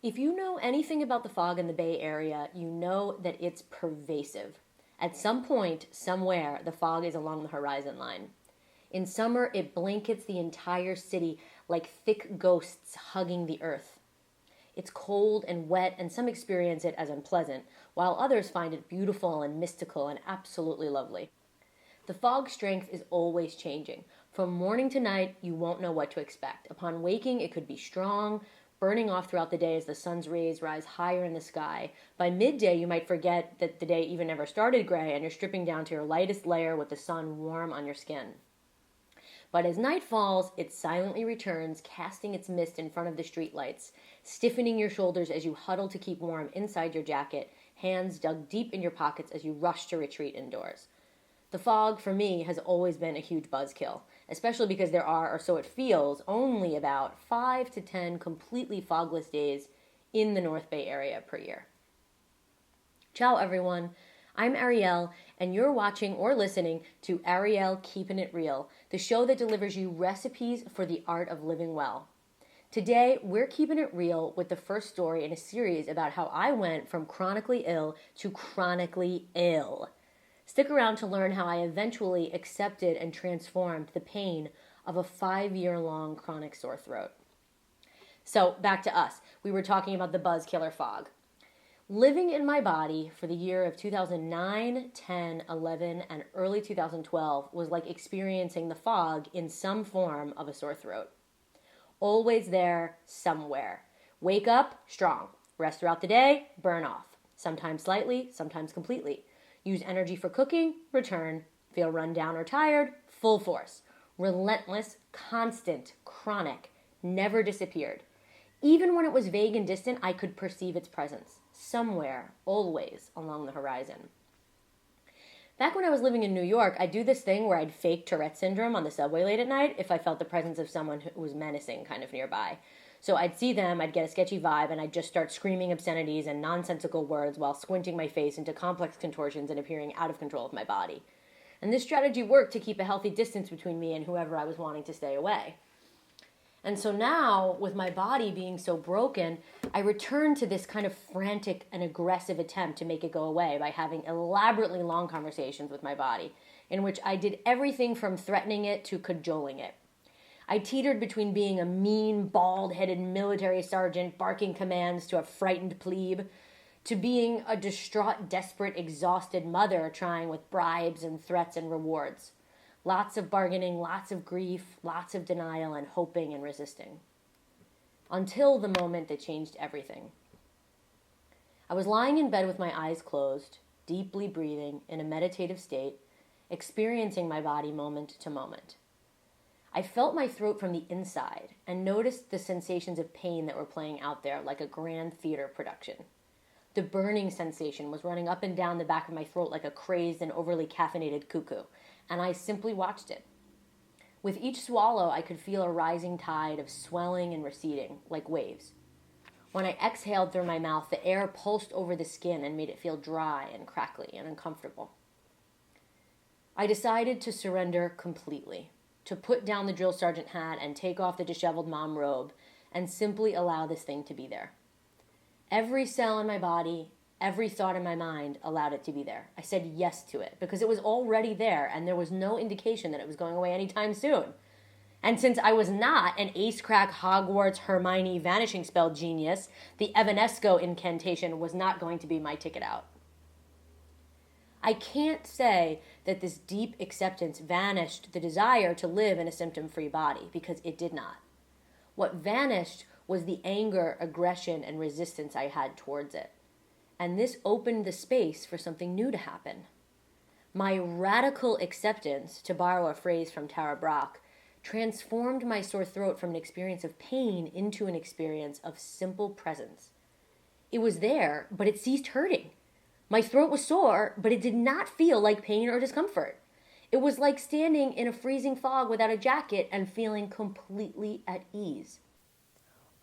If you know anything about the fog in the Bay Area, you know that it's pervasive. At some point, somewhere, the fog is along the horizon line. In summer, it blankets the entire city like thick ghosts hugging the earth. It's cold and wet, and some experience it as unpleasant, while others find it beautiful and mystical and absolutely lovely. The fog strength is always changing. From morning to night, you won't know what to expect. Upon waking, it could be strong, burning off throughout the day as the sun's rays rise higher in the sky. By midday, you might forget that the day even ever started gray, and you're stripping down to your lightest layer with the sun warm on your skin. But as night falls, it silently returns, casting its mist in front of the streetlights, stiffening your shoulders as you huddle to keep warm inside your jacket, hands dug deep in your pockets as you rush to retreat indoors. The fog, for me, has always been a huge buzzkill, especially because there are, or so it feels, only about 5 to 10 completely fogless days in the North Bay area per year. Ciao, everyone. I'm Ariyele, and you're watching or listening to Ariyele Keeping It Real, the show that delivers you recipes for the art of living well. Today, we're keeping it real with the first story in a series about how I went from chronically ill to chronically ill. Stick around to learn how I eventually accepted and transformed the pain of a 5-year-long chronic sore throat. So, back to us. We were talking about the buzz killer fog. Living in my body for the year of 2009, 10, 11, and early 2012 was like experiencing the fog in some form of a sore throat. Always there, somewhere. Wake up, strong. Rest throughout the day, burn off. Sometimes slightly, sometimes completely. Use energy for cooking, return. Feel run down or tired, full force. Relentless, constant, chronic, never disappeared. Even when it was vague and distant, I could perceive its presence. Somewhere, always, along the horizon. Back when I was living in New York, I'd do this thing where I'd fake Tourette syndrome on the subway late at night if I felt the presence of someone who was menacing kind of nearby. So I'd see them, I'd get a sketchy vibe, and I'd just start screaming obscenities and nonsensical words while squinting my face into complex contortions and appearing out of control of my body. And this strategy worked to keep a healthy distance between me and whoever I was wanting to stay away. And so now, with my body being so broken, I returned to this kind of frantic and aggressive attempt to make it go away by having elaborately long conversations with my body, in which I did everything from threatening it to cajoling it. I teetered between being a mean, bald-headed military sergeant barking commands to a frightened plebe, to being a distraught, desperate, exhausted mother trying with bribes and threats and rewards. Lots of bargaining, lots of grief, lots of denial, and hoping and resisting. Until the moment that changed everything. I was lying in bed with my eyes closed, deeply breathing in a meditative state, experiencing my body moment to moment. I felt my throat from the inside and noticed the sensations of pain that were playing out there like a grand theater production. The burning sensation was running up and down the back of my throat like a crazed and overly caffeinated cuckoo, and I simply watched it. With each swallow, I could feel a rising tide of swelling and receding, like waves. When I exhaled through my mouth, the air pulsed over the skin and made it feel dry and crackly and uncomfortable. I decided to surrender completely, to put down the drill sergeant hat and take off the disheveled mom robe, and simply allow this thing to be there. Every cell in my body, every thought in my mind allowed it to be there. I said yes to it because it was already there and there was no indication that it was going away anytime soon. And since I was not an ace-crack Hogwarts Hermione vanishing spell genius, the Evanesco incantation was not going to be my ticket out. I can't say that this deep acceptance vanished the desire to live in a symptom-free body, because it did not. What vanished was the anger, aggression, and resistance I had towards it. And this opened the space for something new to happen. My radical acceptance, to borrow a phrase from Tara Brach, transformed my sore throat from an experience of pain into an experience of simple presence. It was there, but it ceased hurting. My throat was sore, but it did not feel like pain or discomfort. It was like standing in a freezing fog without a jacket and feeling completely at ease.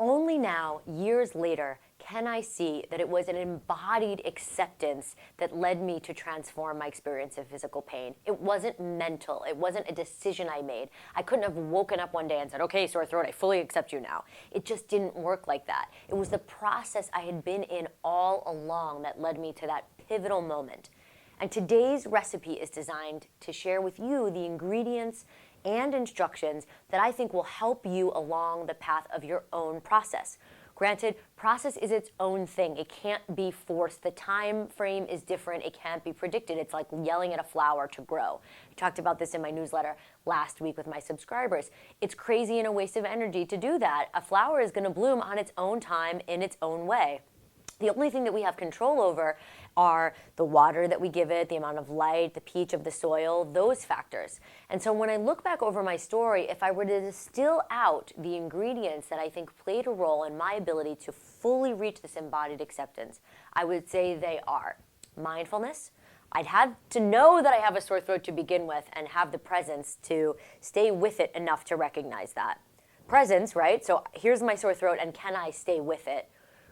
Only now, years later, can I see that it was an embodied acceptance that led me to transform my experience of physical pain. It wasn't mental. It wasn't a decision I made. I couldn't have woken up one day and said, okay, sore throat, I fully accept you now. It just didn't work like that. It was the process I had been in all along that led me to that pivotal moment. And today's recipe is designed to share with you the ingredients and instructions that I think will help you along the path of your own process. Granted, process is its own thing. It can't be forced. The time frame is different. It can't be predicted. It's like yelling at a flower to grow. I talked about this in my newsletter last week with my subscribers. It's crazy and a waste of energy to do that. A flower is going to bloom on its own time in its own way. The only thing that we have control over are the water that we give it, the amount of light, the pH of the soil, those factors. And so when I look back over my story, if I were to distill out the ingredients that I think played a role in my ability to fully reach this embodied acceptance, I would say they are mindfulness. I'd have to know that I have a sore throat to begin with and have the presence to stay with it enough to recognize that. Presence, right? So here's my sore throat, and can I stay with it?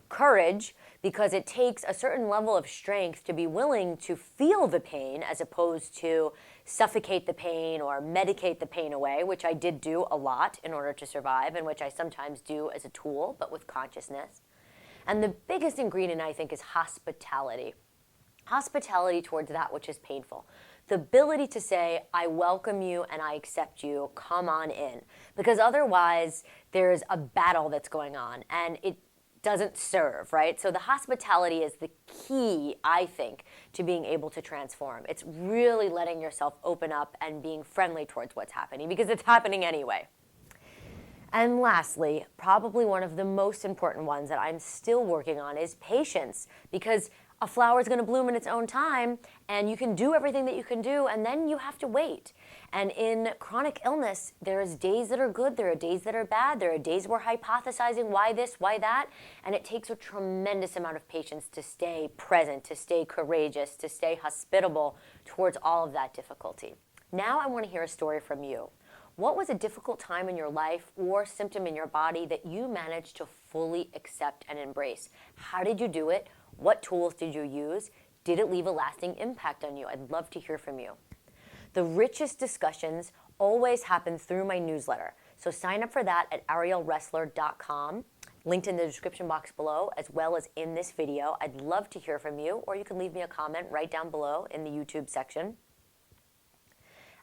Courage, because it takes a certain level of strength to be willing to feel the pain as opposed to suffocate the pain or medicate the pain away, which I did do a lot in order to survive, and which I sometimes do as a tool, but with consciousness. And the biggest ingredient, I think, is hospitality. Hospitality towards that which is painful. The ability to say, I welcome you and I accept you, come on in. Because otherwise, there's a battle that's going on, and it doesn't serve, right? So the hospitality is the key, I think, to being able to transform. It's really letting yourself open up and being friendly towards what's happening, because it's happening anyway. And lastly, probably one of the most important ones that I'm still working on is patience, because a flower is going to bloom in its own time, and you can do everything that you can do, and then you have to wait. And in chronic illness, there's days that are good, there are days that are bad, there are days we're hypothesizing why this, why that, and it takes a tremendous amount of patience to stay present, to stay courageous, to stay hospitable towards all of that difficulty. Now I want to hear a story from you. What was a difficult time in your life or symptom in your body that you managed to fully accept and embrace? How did you do it? What tools did you use? Did it leave a lasting impact on you? I'd love to hear from you. The richest discussions always happen through my newsletter. So sign up for that at AriyeleRessler.com, linked in the description box below, as well as in this video. I'd love to hear from you, or you can leave me a comment right down below in the YouTube section.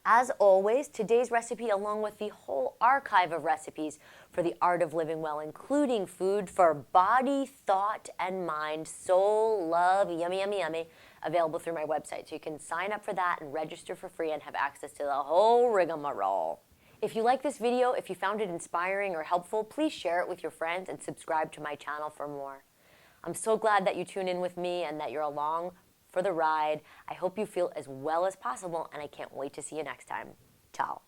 As always, today's recipe, along with the whole archive of recipes for the art of living well, including food for body, thought, and mind, soul, love, yummy, yummy, yummy, available through my website. So you can sign up for that and register for free and have access to the whole rigmarole. If you like this video, if you found it inspiring or helpful, please share it with your friends and subscribe to my channel for more. I'm so glad that you tune in with me and that you're along for the ride. I hope you feel as well as possible, and I can't wait to see you next time. Ciao.